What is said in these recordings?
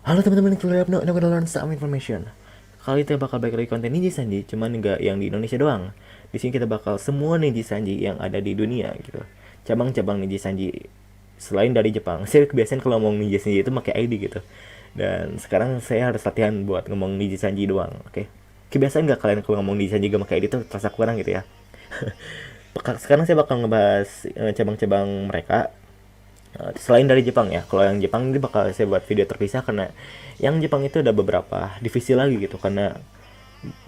Halo teman-teman, itu Lepno, and I'm gonna learn some information. Kali kita bakal balik lagi konten Ninja Sanji, cuman nggak yang di Indonesia doang. Di sini kita bakal semua Ninja Sanji yang ada di dunia gitu. Cabang-cabang Ninja Sanji selain dari Jepang. Saya kebiasaan kalau ngomong Ninja Sanji itu pakai ID gitu. Dan sekarang saya harus latihan buat ngomong Ninja Sanji doang, oke? Kebiasaan nggak kalian kalau ngomong Ninja Sanji gak pakai ID tuh terasa kurang gitu ya? Sekarang saya bakal ngebahas cabang-cabang mereka. Selain dari Jepang ya, kalau yang Jepang ini bakal saya buat video terpisah karena yang Jepang itu ada beberapa divisi lagi gitu, karena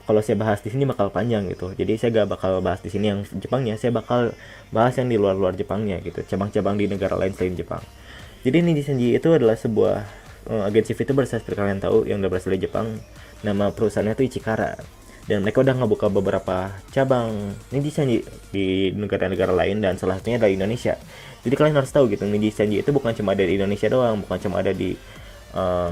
kalau saya bahas di sini bakal panjang gitu. Jadi saya gak bakal bahas di sini yang Jepangnya, saya bakal bahas yang di luar-luar Jepangnya gitu, cabang-cabang di negara lain selain Jepang. Jadi Niji Sanji itu adalah sebuah agensi VTuber seperti kalian tahu yang udah berasal dari Jepang. Nama perusahaannya itu Ichikara. Dan mereka udah ngebuka beberapa cabang Niji Sanji di negara-negara lain dan salah satunya adalah Indonesia. Jadi kalian harus tahu gitu, Niji Sanji itu bukan cuma ada di Indonesia doang, bukan cuma ada di eh,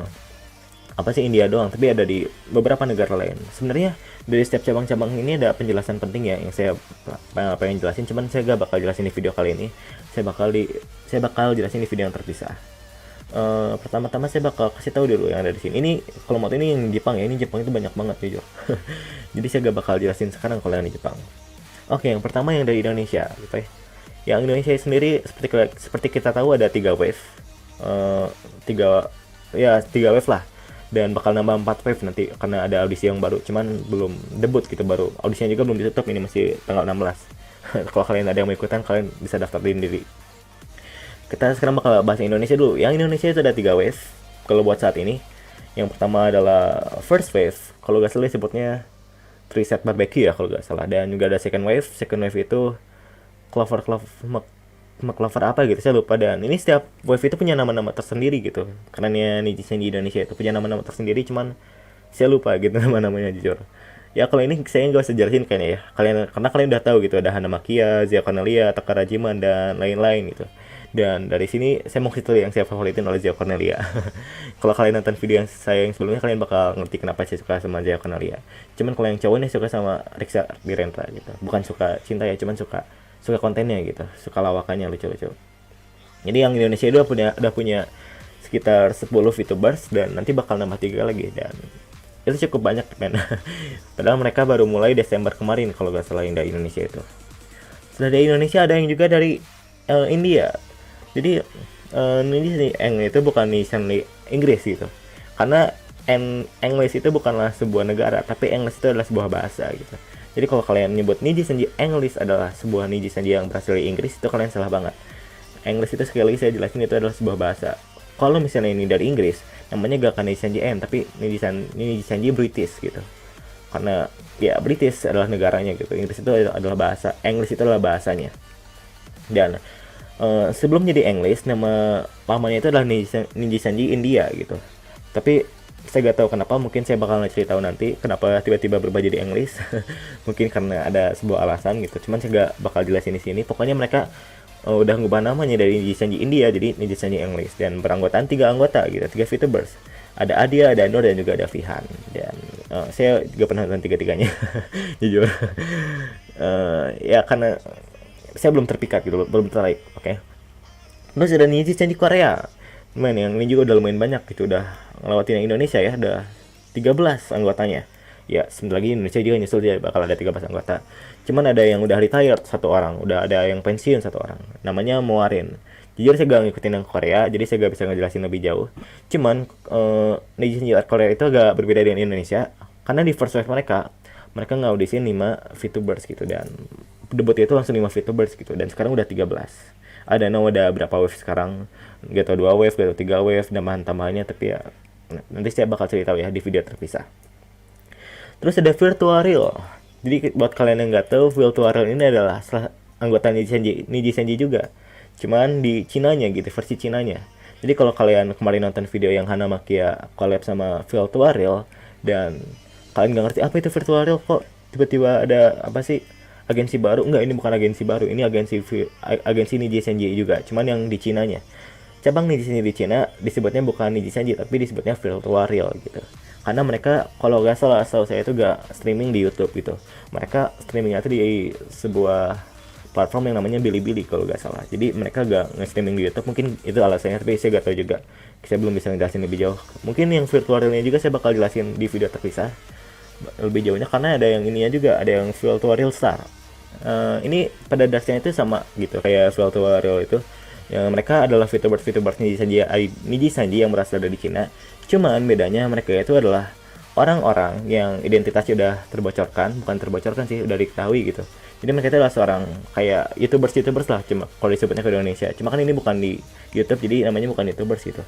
apa sih India doang, tapi ada di beberapa negara lain. Sebenarnya dari setiap cabang-cabang ini ada penjelasan penting ya yang saya pengen jelasin, cuman saya gak bakal jelasin di video kali ini. Saya bakal jelasin di video yang terpisah. Pertama-tama saya bakal kasih tahu dulu yang ada di sini. Ini kalau mau ini yang Jepang ya, ini Jepang itu banyak banget jujur. Jadi saya gak bakal jelasin sekarang kalau yang di Jepang. Oke, yang pertama yang dari Indonesia gitu ya. Yang Indonesia sendiri seperti kita tahu ada 3 wave. Tiga tiga wave lah, dan bakal nambah 4 wave nanti karena ada audisi yang baru, cuman belum debut gitu, baru audisinya juga belum ditutup, ini masih tanggal 16. Kalau kalian ada yang mau ikutan, kalian bisa daftarin diri. Kita sekarang bakal bahas Indonesia dulu. Yang Indonesia itu ada 3 wave kalau buat saat ini. Yang pertama adalah first wave, kalau gak salah sebutnya Triset Barbecue ya kalau gak salah, dan juga ada second wave itu Clover Clover McClover apa gitu, saya lupa. Dan ini setiap wave itu punya nama-nama tersendiri gitu, karena netizen di Indonesia itu punya nama-nama tersendiri, cuman saya lupa gitu nama-namanya jujur. Ya kalau ini saya nggak usah jelasin kayaknya ya, karena kalian udah tahu gitu, ada Hana Makia, Zia Cornelia, Takara Jiman, dan lain-lain gitu. Dan dari sini saya mau kasih yang saya favoritin oleh Zia Cornelia. Kalau kalian nonton video yang saya yang sebelumnya, kalian bakal ngerti kenapa saya suka sama Zia Cornelia. Cuman kalau yang cowok ini suka sama Riksa Direndra gitu, bukan suka cinta ya, cuman suka suka kontennya gitu, suka lawakannya lucu-lucu. Jadi yang Indonesia itu udah punya sekitar 10 VTubers, dan nanti bakal nambah 3 lagi, dan itu cukup banyak men. Padahal mereka baru mulai Desember kemarin kalau gak salah yang dari Indonesia itu. Setelah dari Indonesia ada yang juga dari India. Jadi ini Eng itu bukan di Inggris gitu, karena English itu bukanlah sebuah negara, tapi English itu adalah sebuah bahasa gitu. Jadi kalau kalian nyebut Niji Sanji English adalah sebuah Niji Sanji yang berasal dari Inggris, itu kalian salah banget. English itu sekali lagi saya jelasin, itu adalah sebuah bahasa. Kalau misalnya ini dari Inggris, namanya gak akan Niji Sanji N, tapi Niji Sanji British gitu. Karena ya British adalah negaranya gitu. Inggris itu adalah bahasa, English itu adalah bahasanya. Dan sebelum jadi English, nama lamanya itu adalah Niji Sanji India gitu. Tapi saya gak tahu kenapa, mungkin saya bakal cerita tahu nanti kenapa tiba-tiba berubah jadi English. Mungkin karena ada sebuah alasan gitu, cuman saya gak bakal jelasin di sini. Pokoknya mereka udah ngubah namanya dari Niji Sanji India jadi Niji Sanji English, dan beranggotaan 3 anggota gitu, 3 VTubers. Ada Adia, ada Nur, dan juga ada Vihan. Dan saya juga pernah nonton tiga-tiganya. Jujur. Ya karena saya belum terpikat gitu, belum tertarik. Oke. Terus ada Niji Sanji Korea. Men, yang ini juga udah lumayan banyak gitu, udah ngelewatin yang Indonesia ya, udah 13 anggotanya. Ya, sebentar lagi Indonesia juga nyusul, dia bakal ada 13 anggota. Cuman ada yang udah retired satu orang, udah ada yang pensiun satu orang. Namanya Moarin. Jujur saya gak ngikutin yang Korea, jadi saya gak bisa ngejelasin lebih jauh. Cuman Niji Sanji Korea itu agak berbeda dengan Indonesia, karena di first wave mereka ngaudisin 5 VTubers gitu, dan debutnya itu langsung 5 VTubers gitu, dan sekarang udah 13. Ada berapa wave sekarang, gak tau 2 wave, gak tau 3 wave, tambahan-tambahannya, tapi ya nanti saya bakal cerita ya di video terpisah. Terus ada Virtual Real. Jadi buat kalian yang gak tahu, Virtual Real ini adalah anggota Niji Sanji juga, cuman di Cinanya gitu, versi Cinanya. Jadi kalau kalian kemarin nonton video yang Hana Makia collab sama Virtual Real, dan kalian gak ngerti apa itu Virtual Real, kok tiba-tiba ada apa sih agensi baru. Enggak, ini bukan agensi baru, ini agensi Niji Sanji juga, cuman yang di Cinanya. Cabang Niji Sanji di Cina disebutnya bukan Niji Sanji, tapi disebutnya Virtual Real gitu. Karena mereka kalau gak salah, saya itu gak streaming di YouTube gitu. Mereka streamingnya itu di sebuah platform yang namanya Bilibili kalau gak salah. Jadi mereka gak nge-streaming di YouTube, mungkin itu alasannya, tapi saya gak tahu juga. Saya belum bisa ngejelasin lebih jauh. Mungkin yang virtual realnya juga saya bakal jelasin di video terpisah lebih jauhnya, karena ada yang ininya juga, ada yang virtual real star. Ini pada dasarnya itu sama gitu kayak virtual real itu, yang mereka adalah VTubers Niji Sanji yang berasal dari Cina. Cuman bedanya mereka itu adalah orang-orang yang identitasnya udah bukan terbocorkan sih, udah diketahui gitu. Jadi mereka itu adalah seorang kayak YouTubers lah, cuma kalau disebutnya ke Indonesia. Cuma kan ini bukan di YouTube, jadi namanya bukan YouTubers gitu.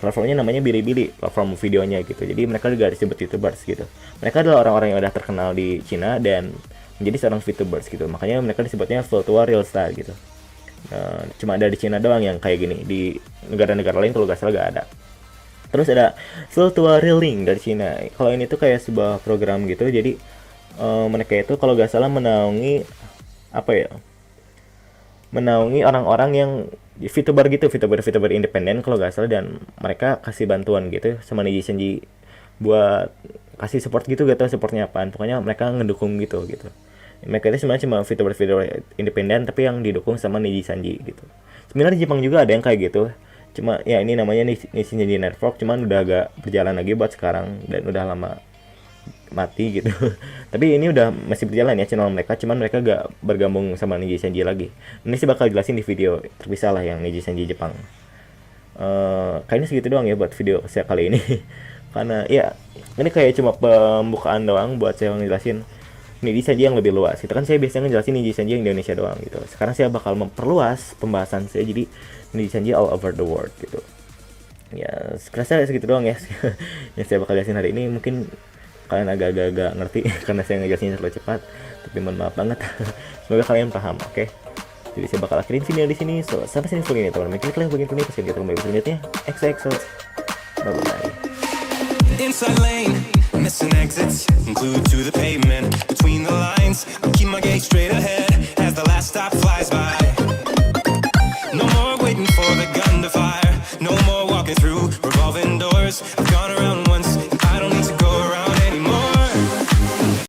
Platformnya namanya Bilibili, platform videonya gitu. Jadi mereka juga disebut YouTubers gitu. Mereka adalah orang-orang yang udah terkenal di Cina dan menjadi seorang VTubers gitu. Makanya mereka disebutnya virtual real star gitu. Cuma ada di Cina doang yang kayak gini. Di negara-negara lain kalau nggak salah nggak ada. Terus ada virtual real link dari Cina. Kalau ini tuh kayak sebuah program gitu. Jadi mereka itu kalau nggak salah menaungi orang-orang yang VTuber gitu, VTuber independen kalau nggak salah, dan mereka kasih bantuan gitu sama Niji Sanji buat kasih support gitu, gak tau supportnya apaan, pokoknya mereka ngedukung gitu. Mereka itu sebenarnya cuma VTuber independen tapi yang didukung sama Niji Sanji gitu. Sebenarnya di Jepang juga ada yang kayak gitu, cuma ya ini namanya Niji Sanji Network, cuman udah agak berjalan lagi buat sekarang dan udah lama mati gitu. Tapi ini udah masih berjalan ya channel mereka, cuman mereka gak bergabung sama Niji Sanji lagi. Ini sih bakal jelasin di video terpisah lah yang Niji Sanji Jepang. Kayaknya segitu doang ya buat video saya kali ini. Karena ya ini kayak cuma pembukaan doang buat saya ngejelasin Niji Sanji yang lebih luas. Itu kan saya biasanya ngejelasin Niji Sanji yang Indonesia doang gitu. Sekarang saya bakal memperluas pembahasan saya jadi Niji Sanji all over the world gitu. Ya, sekarang segitu doang ya yang saya bakal jelasin hari ini. Mungkin kalian agak-agak ngerti karena saya ngejelasinnya terlalu cepat, tapi mohon maaf banget. Semoga kalian paham, oke? Jadi saya bakal akhirin video di sini. So, sampai sini vlog ini teman-teman. Klik like bagian ini, pasti kita kembali selanjutnya. XOXO. Bye bye. Inside lane, missing exits, glued to the pavement. Between the lines, I keep my gaze straight ahead as the last stop flies by. No more waiting for the gun to fire. No more walking through revolving doors. I've gone around